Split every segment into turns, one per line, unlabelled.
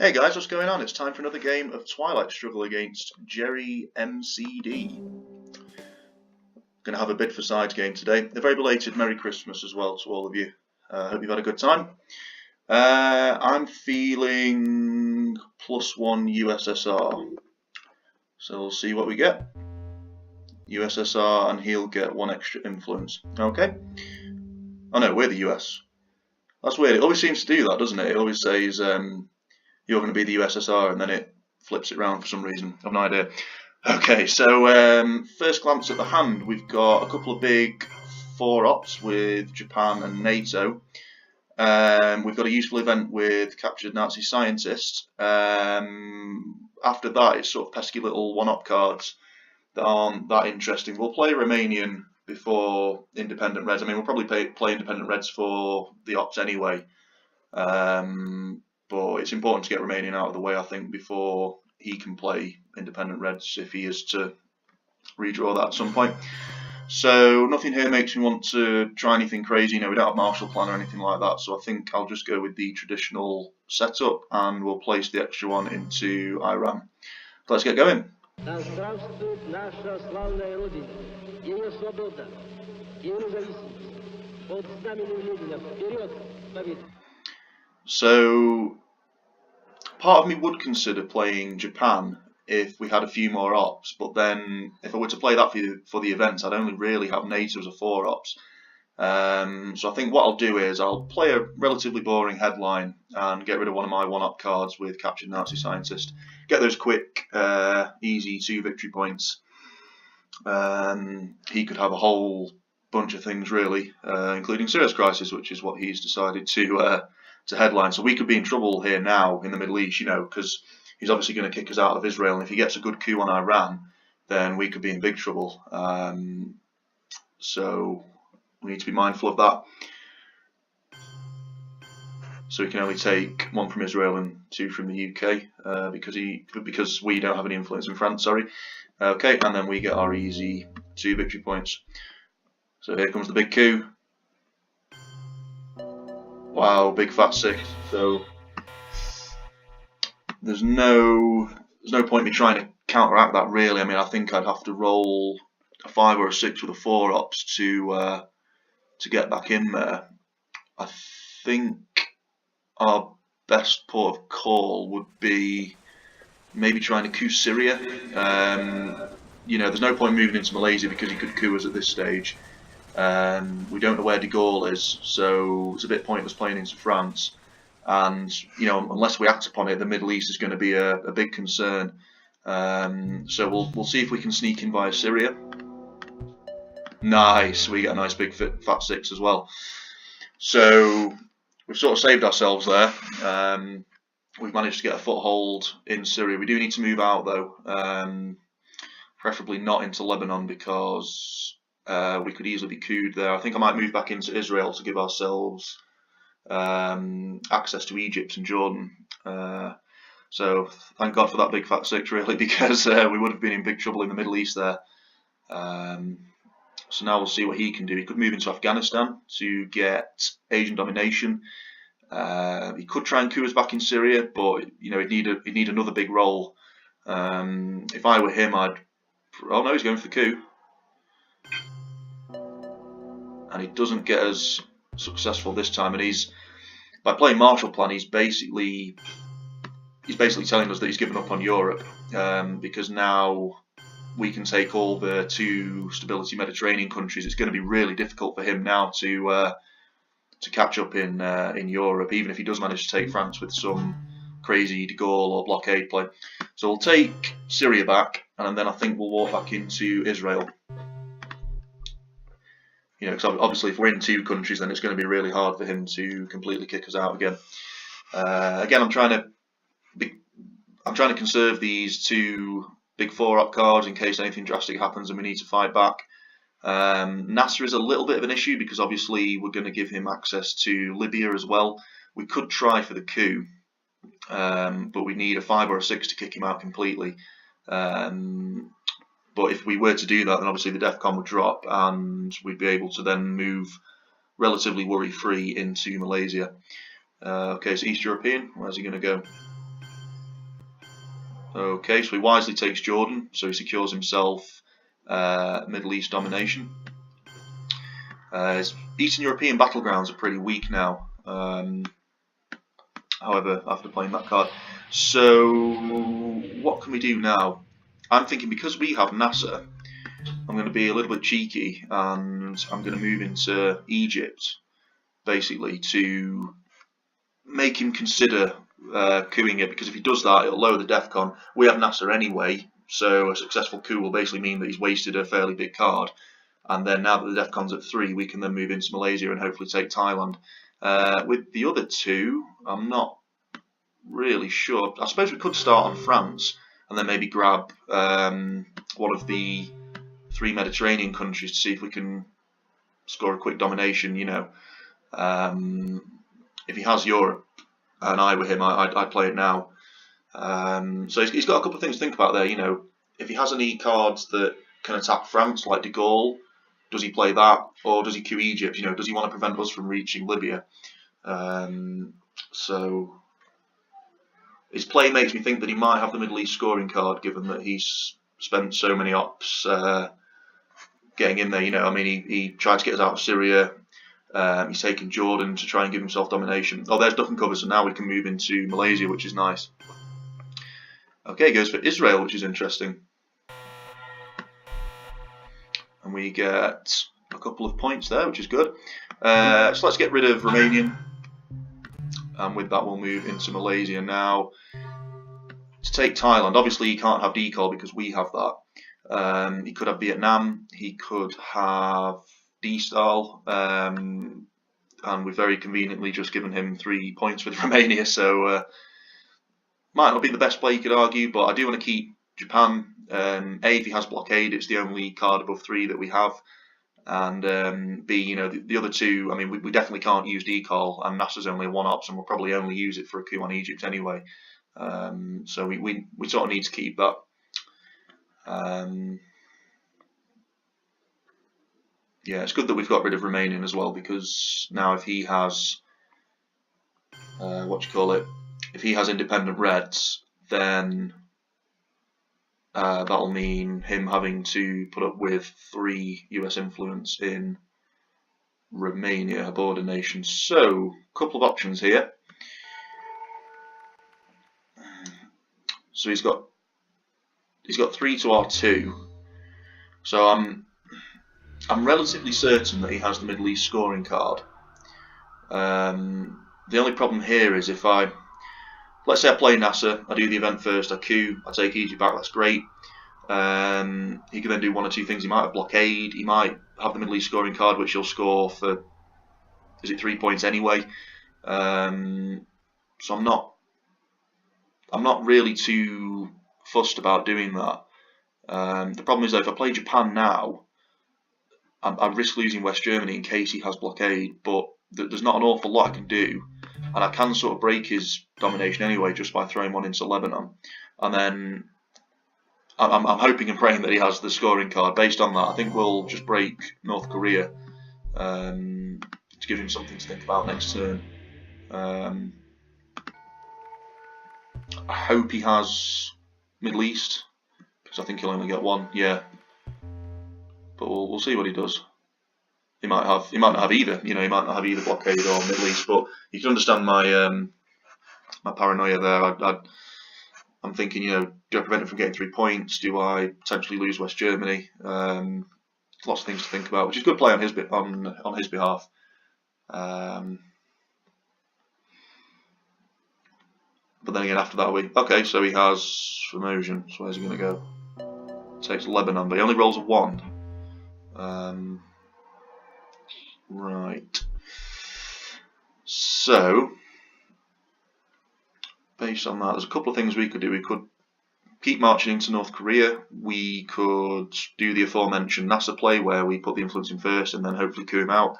Hey guys, what's going on? It's time for another game of Twilight struggle against Jerry MCD. Going to have a bid for sides game today. A very belated Merry Christmas as well to all of you. Hope you've had a good time. I'm feeling +1 USSR. So we'll see what we get. USSR and he'll get 1 extra influence. Okay. Oh no, we're the US. That's weird. It always seems to do that, doesn't it? It always says you're going to be the USSR, and then it flips it around for some reason. I've no idea. Okay, so first glance at the hand, we've got a couple of big 4-ops with Japan and NATO. We've got a useful event with captured Nazi scientists. After that, it's sort of pesky little 1-op cards that aren't that interesting. We'll play Romanian before Independent Reds. I mean, we'll probably play Independent Reds for the ops anyway. But it's important to get Romanian out of the way, I think, before he can play Independent Reds if he is to redraw that at some point. So nothing here makes me want to try anything crazy. You know, we don't have Marshall Plan or anything like that, so I think I'll just go with the traditional setup and we'll place the extra one into Iran. Let's get going. So part of me would consider playing Japan if we had a few more ops, but then if I were to play that for the event, I'd only really have NATO as a 4-ops. So I think what I'll do is I'll play a relatively boring headline and get rid of one of my 1-op cards with captured Nazi scientist. Get those quick, easy 2 victory points. He could have a whole bunch of things really, including Serious Crisis, which is what he's decided to headline. So we could be in trouble here now in the Middle East, you know, because he's obviously going to kick us out of Israel, and if he gets a good coup on Iran, then we could be in big trouble. So we need to be mindful of that. So we can only take 1 from Israel and 2 from the UK because we don't have any influence in France. Sorry. Okay, and then we get our easy 2 victory points. So here comes the big coup. Wow, big fat 6. So there's no point in me trying to counteract that really. I mean, I think I'd have to roll a 5 or a 6 with a 4-ops to get back in there. I think our best port of call would be maybe trying to coup Syria. You know, there's no point moving into Malaysia because he could coup us at this stage. We don't know where de Gaulle is, so it's a bit pointless playing into France. And you know, unless we act upon it, the Middle East is going to be a big concern. So we'll see if we can sneak in via Syria. Nice, we get a nice big fat 6 as well. So we've sort of saved ourselves there. We've managed to get a foothold in Syria. We do need to move out though, preferably not into Lebanon because we could easily be couped there. I think I might move back into Israel to give ourselves access to Egypt and Jordan. So thank God for that big fat 6 really, because we would have been in big trouble in the Middle East there. So now we'll see what he can do. He could move into Afghanistan to get Asian domination. He could try and coup us back in Syria, but you know he'd need another big role. If I were him, I'd. Oh no, he's going for the coup, and he doesn't get as successful this time. And by playing Marshall Plan, he's basically telling us that he's given up on Europe because now we can take all the 2 stability Mediterranean countries. It's going to be really difficult for him now to catch up in Europe, even if he does manage to take France with some crazy de Gaulle or blockade play. So we'll take Syria back, and then I think we'll walk back into Israel. You know, because obviously if we're in 2 countries, then it's going to be really hard for him to completely kick us out again. Again, I'm trying to conserve these 2 big 4-op cards in case anything drastic happens and we need to fight back. Nasser is a little bit of an issue because obviously we're going to give him access to Libya as well. We could try for the coup, but we need a 5 or a 6 to kick him out completely. But if we were to do that, then obviously the DEFCON would drop and we'd be able to then move relatively worry-free into Malaysia. Okay, so East European, where's he going to go? Okay, so he wisely takes Jordan, so he secures himself Middle East domination. His Eastern European battlegrounds are pretty weak now. However, after playing that card, so what can we do now? I'm thinking because we have Nasser, I'm going to be a little bit cheeky and I'm going to move into Egypt, basically, to make him consider coupping it, because if he does that, it'll lower the DEFCON. We have Nasser anyway, so a successful coup will basically mean that he's wasted a fairly big card. And then now that the DEFCON's at 3, we can then move into Malaysia and hopefully take Thailand. With the other two, I'm not really sure. I suppose we could start on France and then maybe grab one of the 3 Mediterranean countries to see if we can score a quick domination, you know. If he has Europe and I were him, I'd play it now. So he's got a couple of things to think about there, you know. If he has any cards that can attack France, like de Gaulle, does he play that, or does he coup Egypt? You know, does he want to prevent us from reaching Libya? So his play makes me think that he might have the Middle East scoring card, given that he's spent so many ops getting in there. You know, I mean, he tried to get us out of Syria. He's taken Jordan to try and give himself domination. Oh, there's duck and cover, so now we can move into Malaysia, which is nice. Okay, goes for Israel, which is interesting. And we get a couple of points there, which is good. So let's get rid of Romanian. And with that, we'll move into Malaysia now. To take Thailand, obviously he can't have decal because we have that. He could have Vietnam. He could have D-Style. And we've very conveniently just given him 3 points with Romania. So might not be the best play, you could argue, but I do want to keep Japan. A, if he has blockade, it's the only card above 3 that we have, and B, you know, the other 2, I mean, we definitely can't use decal, and Nasser's only a 1-ops, and we'll probably only use it for a coup on Egypt anyway. So we sort of need to keep that. Yeah, it's good that we've got rid of Romanian as well, because now if he has if he has independent reds, then that'll mean him having to put up with 3 US influence in Romania, a border nation. So, a couple of options here. So he's got 3 to R2. So I'm relatively certain that he has the Middle East scoring card. The only problem here is if let's say I play Nasser, I do the event first, I coup, I take Egypt back, that's great. He can then do 1 or 2 things. He might have blockade, he might have the Middle East scoring card, which he'll score for, is it 3 points anyway? So I'm not really too fussed about doing that. The problem is that if I play Japan now, I risk losing West Germany in case he has blockade, but there's not an awful lot I can do. And I can sort of break his domination anyway just by throwing 1 into Lebanon. And then I'm hoping and praying that he has the scoring card. Based on that, I think we'll just break North Korea to give him something to think about next turn. I hope he has Middle East, because I think he'll only get 1. Yeah, but we'll see what he does. He might not have either. You know, he might not have either blockade or Middle East. But you can understand my my paranoia there. I'm thinking, you know, do I prevent him from getting 3 points? Do I potentially lose West Germany? Lots of things to think about, which is good play on his behalf. But then again, after that, okay. So he has Formosan. So where's he going to go? Takes Lebanon, but he only rolls a 1. Right. So, based on that, there's a couple of things we could do. We could keep marching into North Korea. We could do the aforementioned Nasser play, where we put the influence in first and then hopefully coup him out.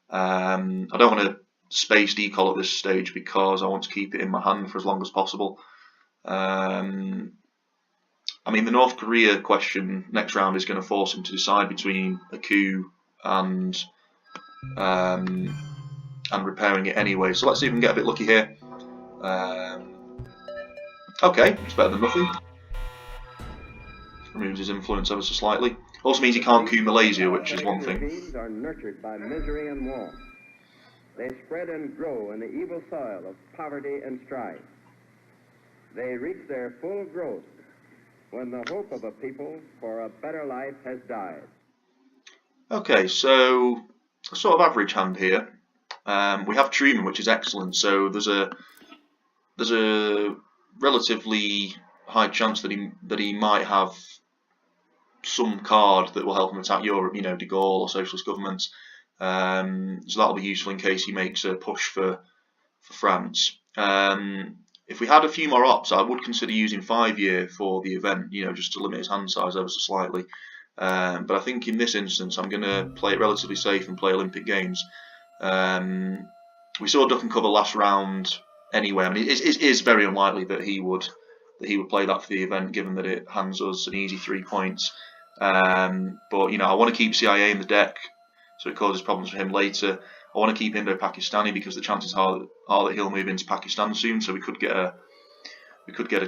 I don't want to space decal at this stage because I want to keep it in my hand for as long as possible. I mean, the North Korea question next round is going to force him to decide between a coup and repairing it anyway. So let's see if we can get a bit lucky here. Okay, it's better than nothing. removes his influence ever so slightly. Also means he can't coup Malaysia, which is one thing.
Regimes are nurtured by misery and want. They spread and grow in the evil soil of poverty and strife. They reach their full growth when the hope of a people for a better life has died.
Okay, so a sort of average hand here. We have Truman, which is excellent. So there's a relatively high chance that he might have some card that will help him attack Europe. You know, De Gaulle or socialist governments. So that'll be useful in case he makes a push for France. If we had a few more ops, I would consider using 5-year for the event, you know, just to limit his hand size ever so slightly. But I think in this instance, I'm going to play it relatively safe and play Olympic Games. We saw duck and cover last round anyway. I mean, it is very unlikely that he would play that for the event, given that it hands us an easy 3 points. But you know, I want to keep CIA in the deck, so it causes problems for him later. I want to keep Indo-Pakistani because the chances are that he'll move into Pakistan soon, so we could get a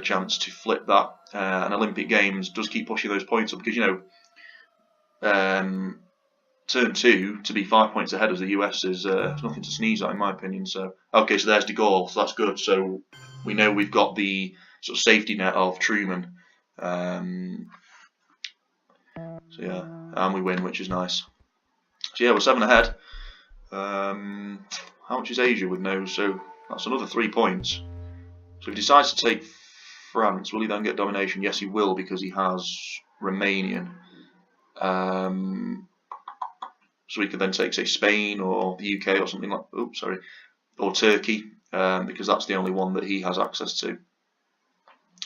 chance to flip that. And Olympic Games does keep pushing those points up because, you know, turn 2 to be 5 points ahead of the US is nothing to sneeze at, in my opinion. So okay, so there's De Gaulle, so that's good. So we know we've got the sort of safety net of Truman. So yeah, and we win, which is nice. So yeah, we're 7 ahead. How much is Asia with no? So that's another 3 points. So if he decides to take France, will he then get domination? Yes, he will, because he has Romanian. So he could then take, say, Spain or the UK or something like. Oops, sorry, or Turkey, because that's the only one that he has access to.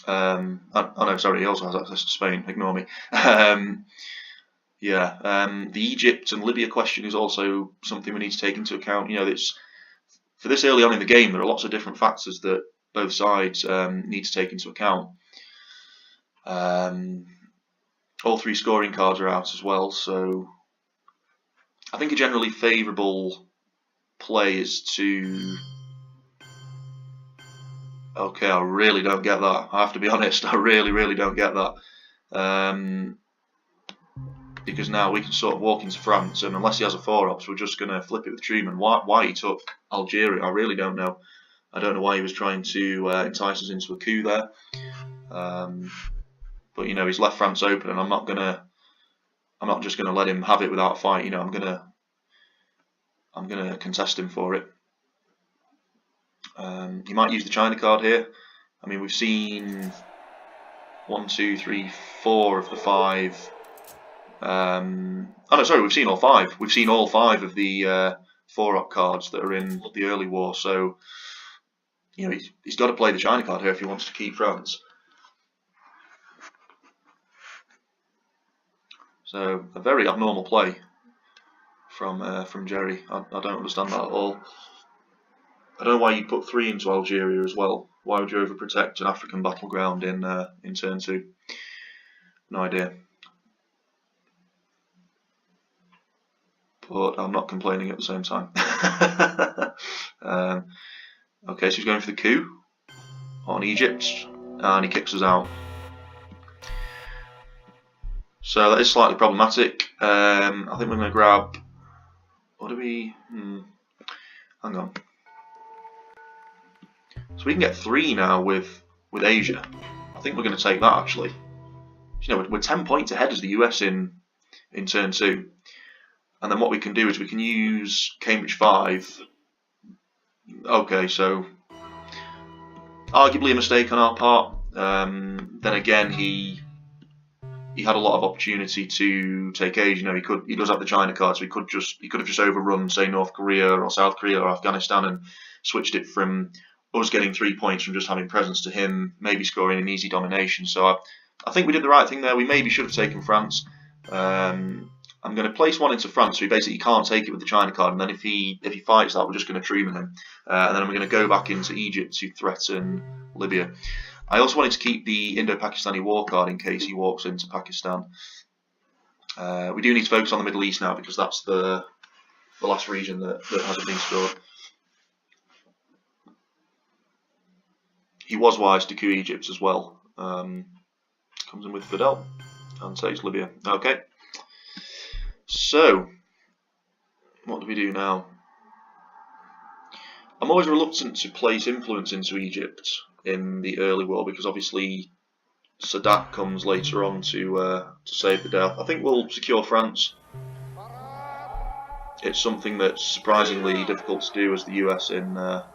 Oh no, sorry, he also has access to Spain. Ignore me. Yeah, the Egypt and Libya question is also something we need to take into account. You know, for this early on in the game, there are lots of different factors that both sides need to take into account. All 3 scoring cards are out as well, so I think a generally favourable play is to. Okay, I really don't get that. I have to be honest, I really don't get that. Because now we can sort of walk into France, and unless he has a 4-ops, we're just going to flip it with Truman. Why he took Algeria, I really don't know. I don't know why he was trying to entice us into a coup there. But you know, he's left France open, and I'm not just gonna let him have it without a fight. You know, I'm gonna contest him for it. He might use the China card here. I mean, we've seen 1, 2, 3, 4 of the 5. Oh no, sorry, we've seen all 5. We've seen all 5 of the 4-op cards that are in the early war. So, you know, he's got to play the China card here if he wants to keep France. So a very abnormal play from Jerry. I don't understand that at all. I don't know why you put 3 into Algeria as well. Why would you overprotect an African battleground in turn 2? No idea. But I'm not complaining at the same time. Okay, so he's going for the coup on Egypt, and he kicks us out. So that is slightly problematic. I think we're going to grab. What do we? Hang on. So we can get 3 now with Asia. I think we're going to take that actually. You know, we're 10 points ahead as the US in turn 2. And then what we can do is we can use Cambridge 5. Okay, so arguably a mistake on our part. Then again, he had a lot of opportunity to take Asia. You know, he does have the China card, so he could have just overrun, say, North Korea or South Korea or Afghanistan and switched it from us getting 3 points from just having presence to him maybe scoring an easy domination. So I think we did the right thing there. We maybe should have taken France. I'm going to place 1 into France, so he basically can't take it with the China card, and then if he fights that, we're just going to Truman him, and then we're going to go back into Egypt to threaten Libya. I also wanted to keep the Indo-Pakistani war card in case he walks into Pakistan. We do need to focus on the Middle East now because that's the last region that hasn't been scored. He was wise to coup Egypt as well. Comes in with Fidel. and takes Libya. Okay. So, what do we do now? I'm always reluctant to place influence into Egypt in the early war because obviously Sadat comes later on to save the day. I think we'll secure France. It's something that's surprisingly difficult to do as the US in the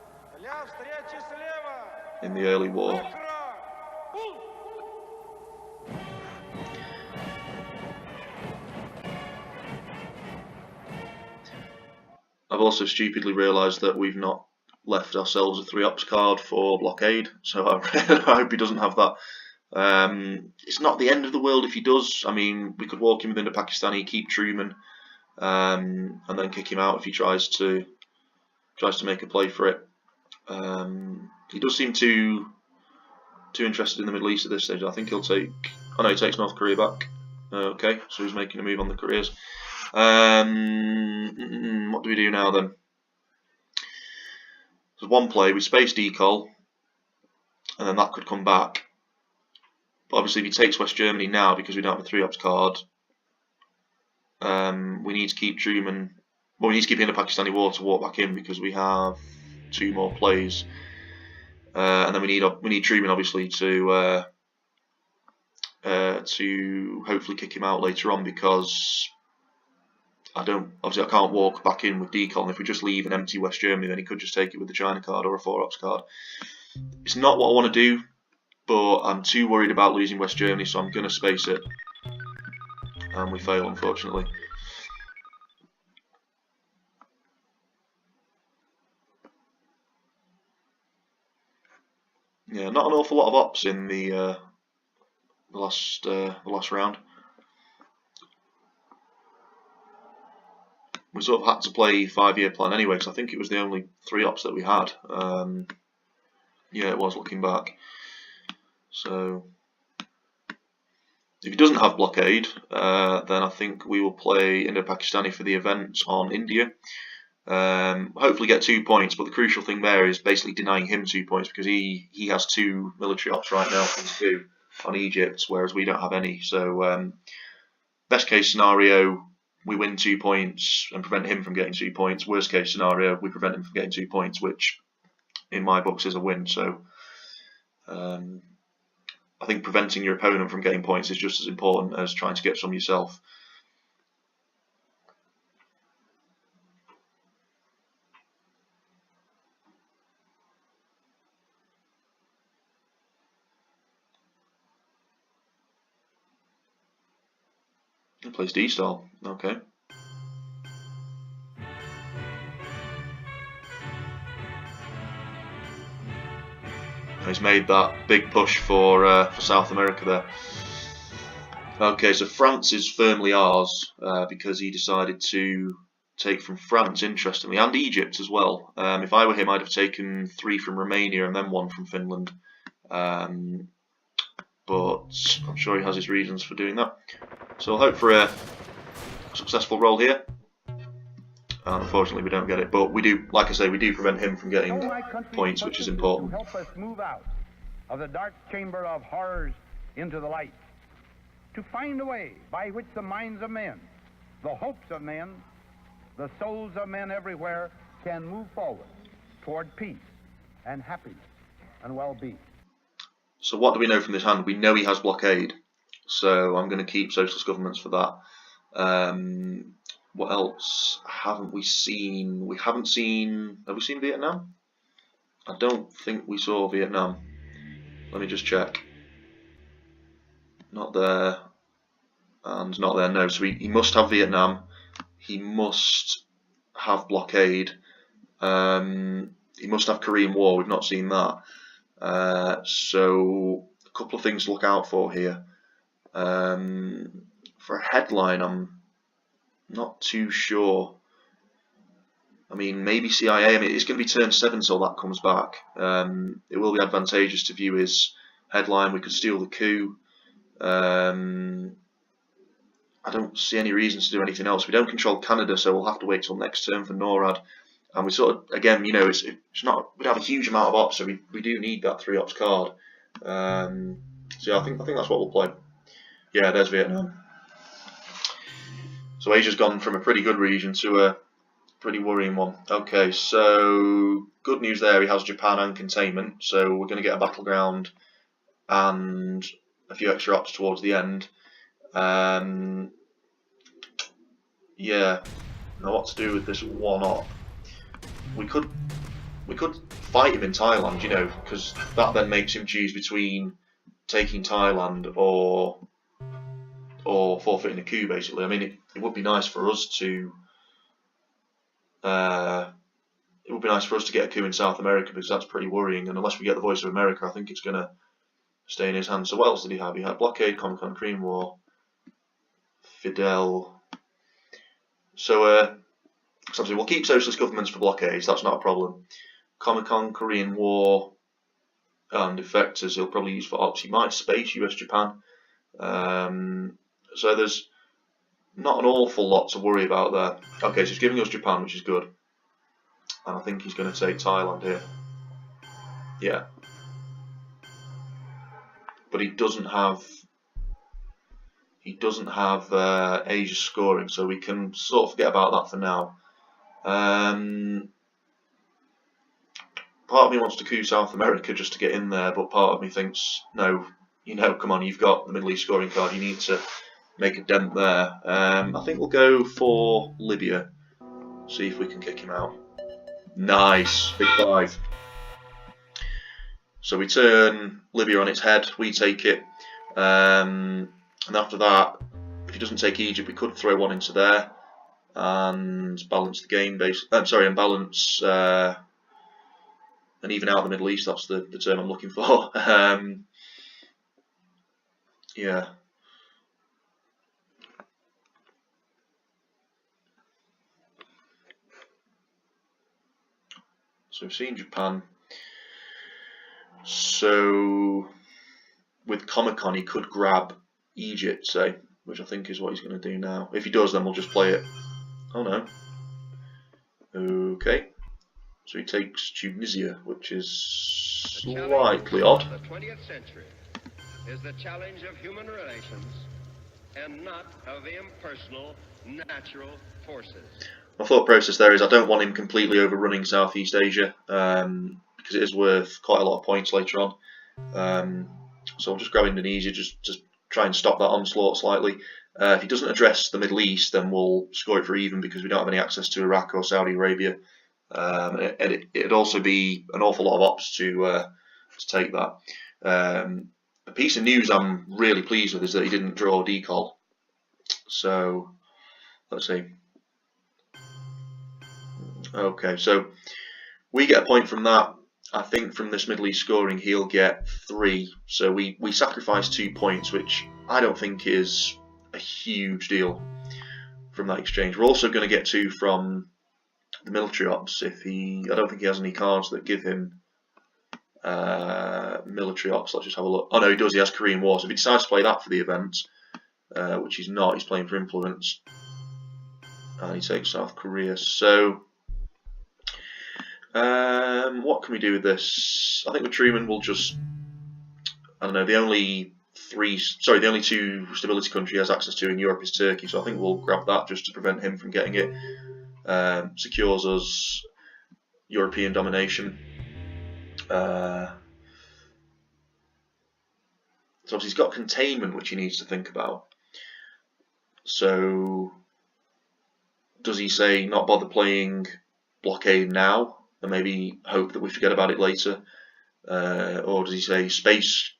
early war. I've also stupidly realised that we've not left ourselves a 3-ops card for blockade, so I hope he doesn't have that. It's not the end of the world if he does. I mean, we could walk him within the Pakistani, keep Truman, and then kick him out if he tries to make a play for it. He does seem too interested in the Middle East at this stage. I think he'll take. Oh no, he takes North Korea back. Okay, so he's making a move on the Koreas. What do we do now then? There's one play, we space decol, and then that could come back. But obviously if he takes West Germany now, because we don't have a 3-ops card, we need to keep Truman, well, we need to keep in the Pakistani war to walk back in because we have 2 more plays. And then we need Truman obviously to hopefully kick him out later on because I can't walk back in with decol, and if we just leave an empty West Germany then he could just take it with the China card or a 4-ops card. It's not what I want to do, but I'm too worried about losing West Germany, so I'm going to space it. And we fail, unfortunately. Yeah, not an awful lot of ops in the last round. We sort of had to play 5-year plan anyway, because I think it was the only 3-ops that we had. Yeah, it was looking back. So if he doesn't have blockade, then I think we will play Indo-Pakistani for the event on India. Hopefully get 2 points, but the crucial thing there is basically denying him 2 points because he has 2 military ops right now on Egypt, whereas we don't have any. So best case scenario, we win 2 points and prevent him from getting 2 points. Worst case scenario, we prevent him from getting 2 points, which in my books is a win. So I think preventing your opponent from getting points is just as important as trying to get some yourself. He plays D-style, okay. He's made that big push for South America there. Okay, so France is firmly ours because he decided to take from France, interestingly, and Egypt as well. If I were him, I'd have taken 3 from Romania and then 1 from Finland. But I'm sure he has his reasons for doing that. So I'll hope for a successful roll here. And unfortunately, we don't get it. But we do, like I say, we do prevent him from getting points, which is important.
To help us move out of the dark chamber of horrors into the light. To find a way by which the minds of men, the hopes of men, the souls of men everywhere can move forward toward peace and happiness and well-being.
So what do we know from this hand? We know he has blockade. So I'm going to keep socialist governments for that. What else haven't we seen? We haven't seen... Have we seen Vietnam? I don't think we saw Vietnam. Let me just check. Not there. And not there, no. So he must have Vietnam. He must have blockade. He must have Korean War. We've not seen that. So a couple of things to look out for here. For a headline, I'm not too sure. I mean, maybe CIA. I mean, it's going to be turn 7 till that comes back. It will be advantageous to view his headline. We could steal the coup. I don't see any reasons to do anything else. We don't control Canada, so we'll have to wait till next turn for NORAD. And we sort of, again, you know, it's not. We have a huge amount of ops, so we do need that 3-ops card. So yeah, I think that's what we'll play. Yeah, there's Vietnam. So Asia's gone from a pretty good region to a pretty worrying one. Okay, so good news there, he has Japan and containment, so we're going to get a battleground and a few extra ops towards the end. Yeah, now what to do with this one op? We could fight him in Thailand, you know, because that then makes him choose between taking Thailand or forfeiting a coup, basically. I mean, it would be nice for us to get a coup in South America, because that's pretty worrying, and unless we get the Voice of America, I think it's going to stay in his hands. So what else did he have? He had blockade, Comecon, Korean War, Fidel. So obviously we'll keep socialist governments for blockades, that's not a problem. Comecon, Korean War, and effectors he'll probably use for ops. He might space US-Japan. So there's not an awful lot to worry about there. Okay, so he's giving us Japan, which is good. And I think he's going to take Thailand here. Yeah. But he doesn't have Asia scoring, so we can sort of forget about that for now. Part of me wants to coup South America just to get in there, but part of me thinks, no, you know, come on, you've got the Middle East scoring card, you need to make a dent there. I think we'll go for Libya, see if we can kick him out. Nice, big 5. So we turn Libya on its head, we take it, and after that, if he doesn't take Egypt, we could throw one into there and balance the game and balance and even out the Middle East. That's the term I'm looking for. Yeah. So we've seen Japan. So with Comecon he could grab Egypt, say, which I think is what he's going to do now. If he does, then we'll just play it. Oh no. Okay. So he takes Tunisia, which is slightly odd.
The 20th century is the challenge of human relations and not of impersonal natural forces.
My thought process there is I don't want him completely overrunning Southeast Asia, because it is worth quite a lot of points later on. So I'll just grab Indonesia, just try and stop that onslaught slightly. If he doesn't address the Middle East, then we'll score it for even, because we don't have any access to Iraq or Saudi Arabia. And it'd also be an awful lot of ops to take that. A piece of news I'm really pleased with is that he didn't draw a decol. So let's see. Okay, so we get a point from that. I think from this Middle East scoring he'll get 3. So we sacrifice 2 points, which I don't think is a huge deal from that exchange. We're also going to get 2 from the military ops. I don't think he has any cards that give him military ops. Let's just have a look. Oh no, he does. He has Korean War. So if he decides to play that for the event, which he's not, he's playing for influence, and he takes South Korea. So what can we do with this? I think with Truman we'll just, I don't know, the only 2 stability country he has access to in Europe is Turkey, so I think we'll grab that just to prevent him from getting it. Secures us European domination. So obviously he's got containment, which he needs to think about. So does he say not bother playing blockade now and maybe hope that we forget about it later, or does he say space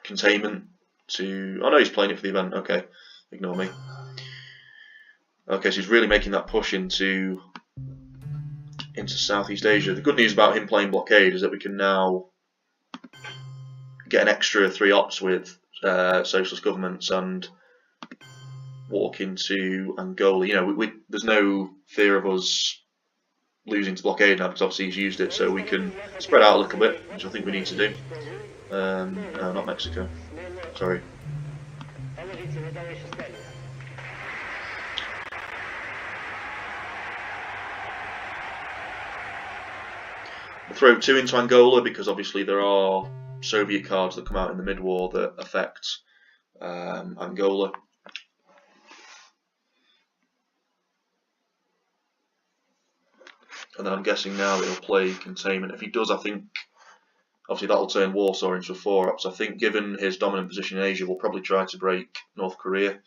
containment to... Oh no, he's playing it for the event. Okay, ignore me. Okay, so he's really making that push into Southeast Asia. The good news about him playing blockade is that we can now get an extra 3 ops with socialist governments and walk into Angola. You know, there's no fear of us losing to blockade now, because obviously he's used it, so we can spread out a little bit, which I think we need to do. No, not Mexico. Sorry. We'll throw 2 into Angola, because obviously there are Soviet cards that come out in the mid-war that affect Angola. And then I'm guessing now that he'll play containment. If he does, I think obviously that'll turn Warsaw into a 4-ops. I think given his dominant position in Asia, we'll probably try to break North Korea.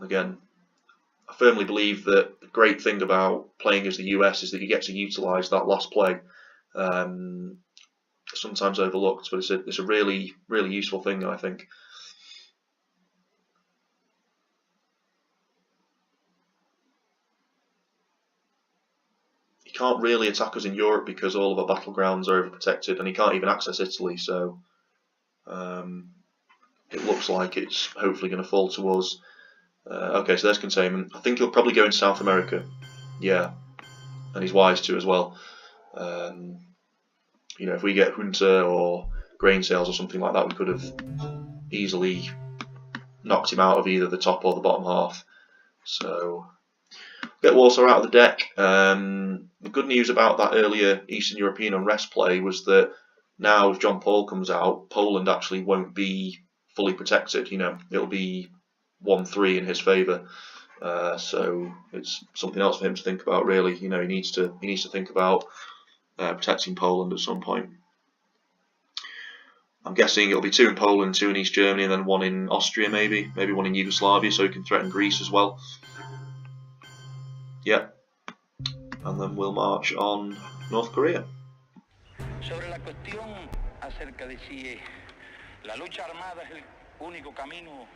Again, I firmly believe that the great thing about playing as the US is that you get to utilise that last play. Sometimes overlooked, but it's a really, really useful thing, I think. He can't really attack us in Europe because all of our battlegrounds are overprotected, and he can't even access Italy, so it looks like it's hopefully going to fall to us. Okay, so there's containment. I think he'll probably go in South America. Yeah, and he's wise to as well. You know, if we get Junta or grain sales or something like that, we could have easily knocked him out of either the top or the bottom half. So get Warsaw out of the deck. The good news about that earlier Eastern European unrest play was that now if John Paul comes out, Poland actually won't be fully protected. You know, it'll be 1-3 in his favour. So it's something else for him to think about. Really, you know, he needs to think about protecting Poland at some point. I'm guessing it'll be 2 in Poland, 2 in East Germany, and then 1 in Austria, maybe 1 in Yugoslavia, so he can threaten Greece as well. Yeah, and then we'll march on North Korea.
Sobre la cuestión acerca de si la lucha armada es el único camino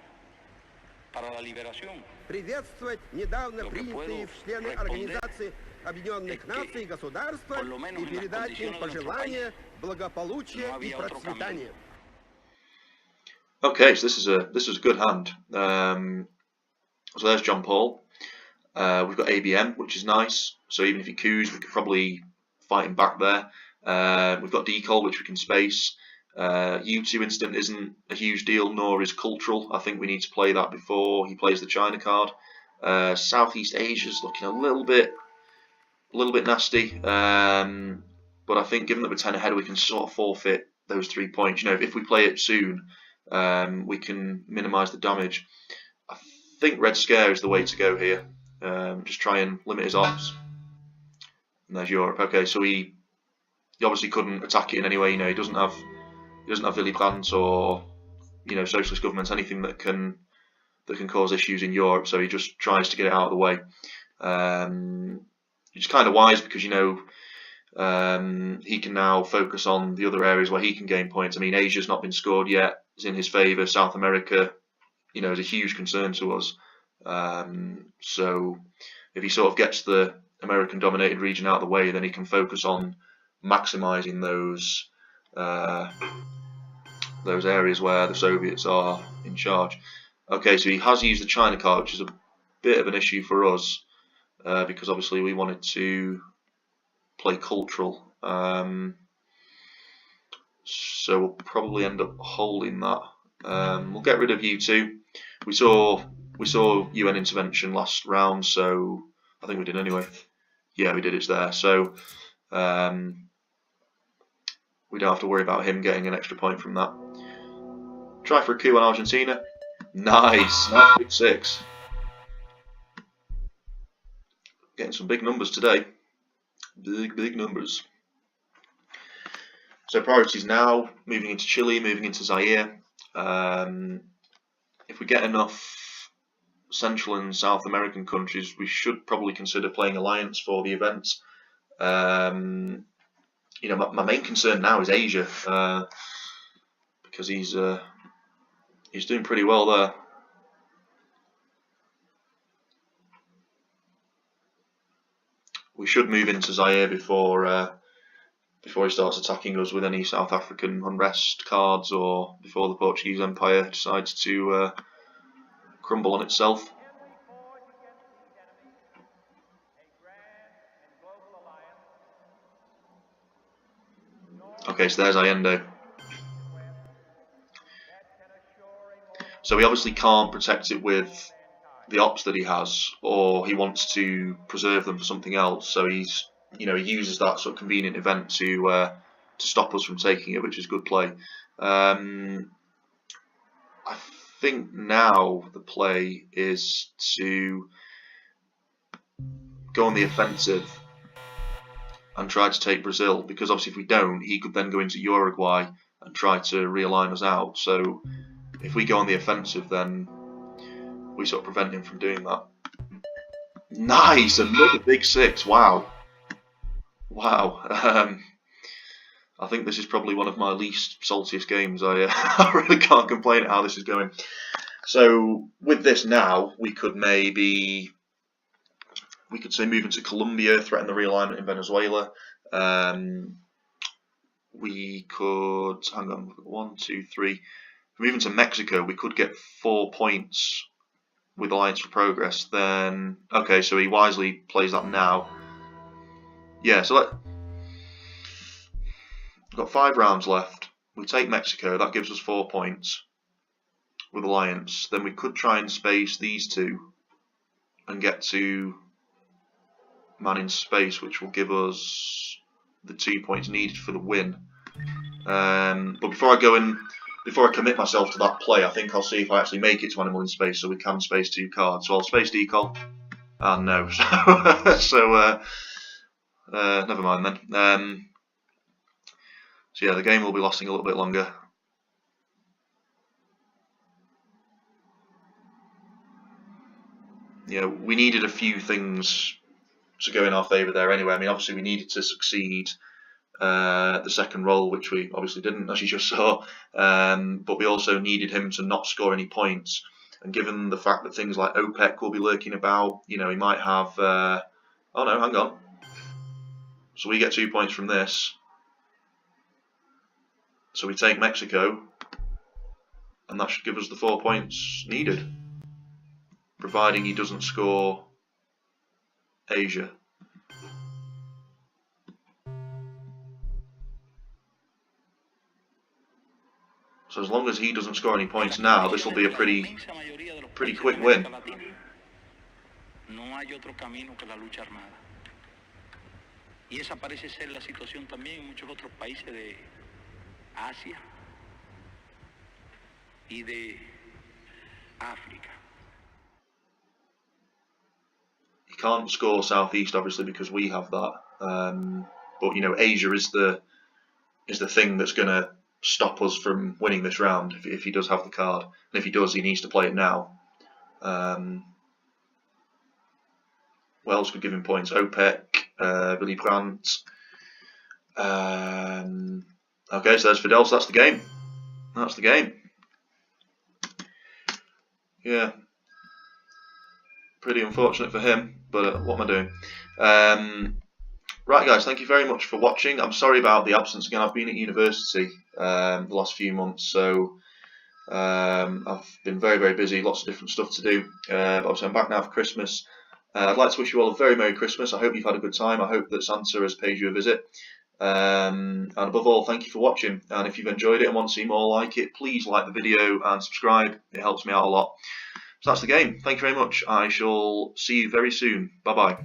para la liberación.
Приветствовать недавно принятые в члены Организации Объединенных Наций государства и передать им пожелания благополучия и процветания.
Okay, so this is a good hand. So there's John Paul. We've got ABM, which is nice. So even if he coups, we could probably fight him back there. We've got Decol, which we can space. U2 instant isn't a huge deal, nor is cultural. I think we need to play that before he plays the China card. Southeast Asia's looking a little bit nasty. But I think given that we're 10 ahead, we can sort of forfeit those 3 points. You know, if we play it soon, we can minimise the damage. I think Red Scare is the way to go here. Just try and limit his ops. And there's Europe. Okay, so he obviously couldn't attack it in any way. You know, he doesn't have Willy Brandt or, you know, socialist governments, anything that can cause issues in Europe. So he just tries to get it out of the way. It's kind of wise because, you know, he can now focus on the other areas where he can gain points. I mean, Asia's not been scored yet. It's in his favour. South America, you know, is a huge concern to us. So if he sort of gets the American-dominated region out of the way, then he can focus on maximising those areas where the Soviets are in charge. Okay, so he has used the China card, which is a bit of an issue for us because obviously we wanted to play cultural. So we'll probably end up holding that. We'll get rid of U2. We saw UN intervention last round, so I think we did anyway. Yeah, we did. It's there. So we don't have to worry about him getting an extra point from that. Try for a coup on Argentina. Nice. Big 6. Getting some big numbers today. Big numbers. So priorities now, moving into Chile, moving into Zaire. If we get enough Central and South American countries, we should probably consider playing alliance for the event. You know, my main concern now is Asia because he's doing pretty well there. We should move into Zaire before he starts attacking us with any South African unrest cards, or before the Portuguese Empire decides to crumble on itself. Okay, so there's Allende. So we obviously can't protect it with the ops that he has, or he wants to preserve them for something else. So he's you know, he uses that sort of convenient event to stop us from taking it, which is good play. I think now the play is to go on the offensive and try to take Brazil, because obviously if we don't, he could then go into Uruguay and try to realign us out. So if we go on the offensive, then we sort of prevent him from doing that. Nice! Another big 6. Wow. Wow. I think this is probably one of my least saltiest games. I really can't complain at how this is going. So with this now, we could say move into Colombia, threaten the realignment in Venezuela. We could, hang on, 1, 2, 3. Move into Mexico, we could get 4 points with Alliance for Progress. Then, okay, so he wisely plays that now. Yeah, so we've got 5 rounds left. We take Mexico, that gives us 4 points with Alliance. Then we could try and space these two and get to man in space, which will give us the 2 points needed for the win. But before I commit myself to that play, I think I'll see if I actually make it to animal in space, so we can space 2 cards. So I'll space decol, and no. So never mind then. So yeah, the game will be lasting a little bit longer. Yeah, we needed a few things to go in our favour there anyway. I mean, obviously we needed to succeed the second roll, which we obviously didn't, as you just saw, but we also needed him to not score any points. And given the fact that things like OPEC will be lurking about, you know, he might have oh no, hang on, so we get 2 points from this, so we take Mexico, and that should give us the 4 points needed, providing he doesn't score Asia. So as long as he doesn't score any points now, this will be a pretty quick win.
No hay otro camino que la lucha armada. Y esa parece ser la situación también en muchos otros países de Asia y de África.
He can't score Southeast, obviously, because we have that. But you know, Asia is the thing that's going to stop us from winning this round if he does have the card. And if he does, he needs to play it now. What else could give him points? OPEC, Willy Brandt. Okay, so there's Fidel. So that's the game. That's the game. Yeah. Pretty unfortunate for him, but what am I doing? Right, guys, thank you very much for watching. I'm sorry about the absence again. I've been at university the last few months, so I've been very, very busy, lots of different stuff to do. But obviously I'm back now for Christmas. I'd like to wish you all a very Merry Christmas. I hope you've had a good time. I hope that Santa has paid you a visit. And above all, thank you for watching. And if you've enjoyed it and want to see more like it, please like the video and subscribe. It helps me out a lot. So that's the game. Thank you very much. I shall see you very soon. Bye-bye.